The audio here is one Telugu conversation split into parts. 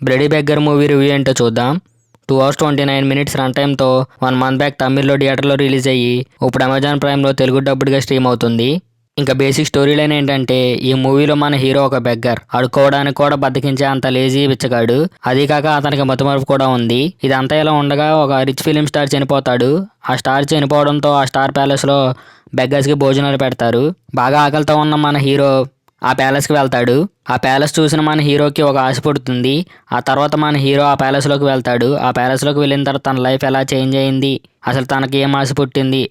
బ్లడీ బెగ్గర్ మూవీ రివ్యూ ఏంటో చూద్దాం. 2 hours 29 minutes రన్ టైమ్తో 1 month బ్యాక్ తమిళ్లో థియేటర్లో రిలీజ్ అయ్యి ఇప్పుడు అమెజాన్ ప్రైమ్లో తెలుగు డబ్బుడ్గా స్ట్రీమ్ అవుతుంది. ఇంకా బేసిక్ స్టోరీ లైన్ ఏంటంటే ఈ మూవీలో మన హీరో ఒక బెగ్గర్, అడుక్కోవడానికి కూడా బతికించే అంత లేజీ బిచ్చగాడు. అదీ కాక అతనికి మతిమరుపు కూడా ఉంది. ఇదంతా ఇలా ఉండగా ఒక రిచ్ ఫిలిం స్టార్ చనిపోతాడు. ఆ స్టార్ చనిపోవడంతో ఆ స్టార్ ప్యాలెస్లో బెగ్గర్స్కి భోజనాలు పెడతారు. బాగా ఆకలితో ఉన్న మన హీరో ఆ ప్యాలెస్కి వెళ్తాడు. ఆ ప్యాలెస్ చూసిన మన హీరోకి ఒక ఆశ పుడుతుంది. ఆ తర్వాత మన హీరో ఆ ప్యాలెస్లోకి వెళ్తాడు. ఆ ప్యాలెస్లోకి వెళ్ళిన తర్వాత తన లైఫ్ ఎలా చేంజ్ అయింది, అసలు తనకి ఏం ఆశ పుట్టింది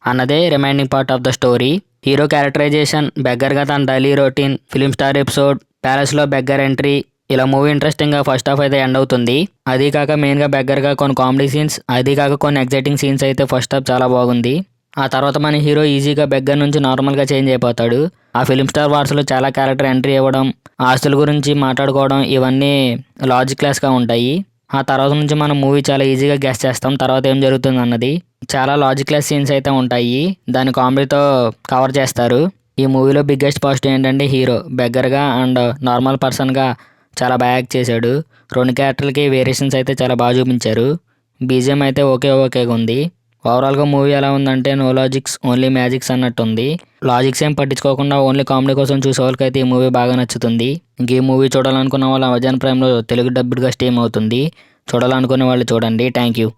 అన్నదే remaining part of the story. Hero characterisation, బెగ్గర్గా తన daily routine, film star episode, ప్యాలెస్లో బెగ్గర్ ఎంట్రీ, ఇలా మూవీ ఇంట్రెస్టింగ్గా ఫస్ట్ హాఫ్ అయితే ఎండ్ అవుతుంది. అదీ కాక మెయిన్గా బెగ్గర్గా కొన్ని కామెడీ సీన్స్, అదీ కాక కొన్ని ఎగ్జైటింగ్ సీన్స్ అయితే ఫస్ట్ హాఫ్ చాలా బాగుంది. ఆ తర్వాత మన హీరో ఈజీగా బెగ్గర్ నుంచి నార్మల్గా చేంజ్ అయిపోతాడు. ఆ ఫిలిం స్టార్ వార్స్లో చాలా క్యారెక్టర్ ఎంట్రీ ఇవ్వడం, ఆస్తుల గురించి మాట్లాడుకోవడం ఇవన్నీ లాజిక్లెస్గా ఉంటాయి. ఆ తర్వాత నుంచి మనం మూవీ చాలా ఈజీగా గెస్ చేస్తాం తర్వాత ఏం జరుగుతుంది అన్నది. చాలా లాజిక్లెస్ సీన్స్ అయితే ఉంటాయి, దాన్ని కామెడీతో కవర్ చేస్తారు. ఈ మూవీలో బిగ్గెస్ట్ పాజిటివ్ ఏంటంటే హీరో బెగ్గర్గా అండ్ నార్మల్ పర్సన్గా చాలా బాగా యాక్ట్ చేశాడు. 2 క్యారెక్టర్లకి వేరియేషన్స్ అయితే చాలా బాగా చూపించారు. బీజిఎం అయితే ఓకేగా ఉంది. ఓవరాల్గా మూవీ ఎలా ఉందంటే నో లాజిక్స్ ఓన్లీ మ్యాజిక్స్ అన్నట్టు ఉంది. లాజిక్స్ ఏం పట్టించుకోకుండా ఓన్లీ కామెడీ కోసం చూసే వాళ్ళకైతే ఈ మూవీ బాగా నచ్చుతుంది. ఇంక ఈ మూవీ చూడాలనుకున్న వాళ్ళు అమెజాన్ ప్రైమ్లో తెలుగు డబ్బుడ్గా స్ట్రీమ్ అవుతుంది. చూడాలనుకునే వాళ్ళు చూడండి. Thank you.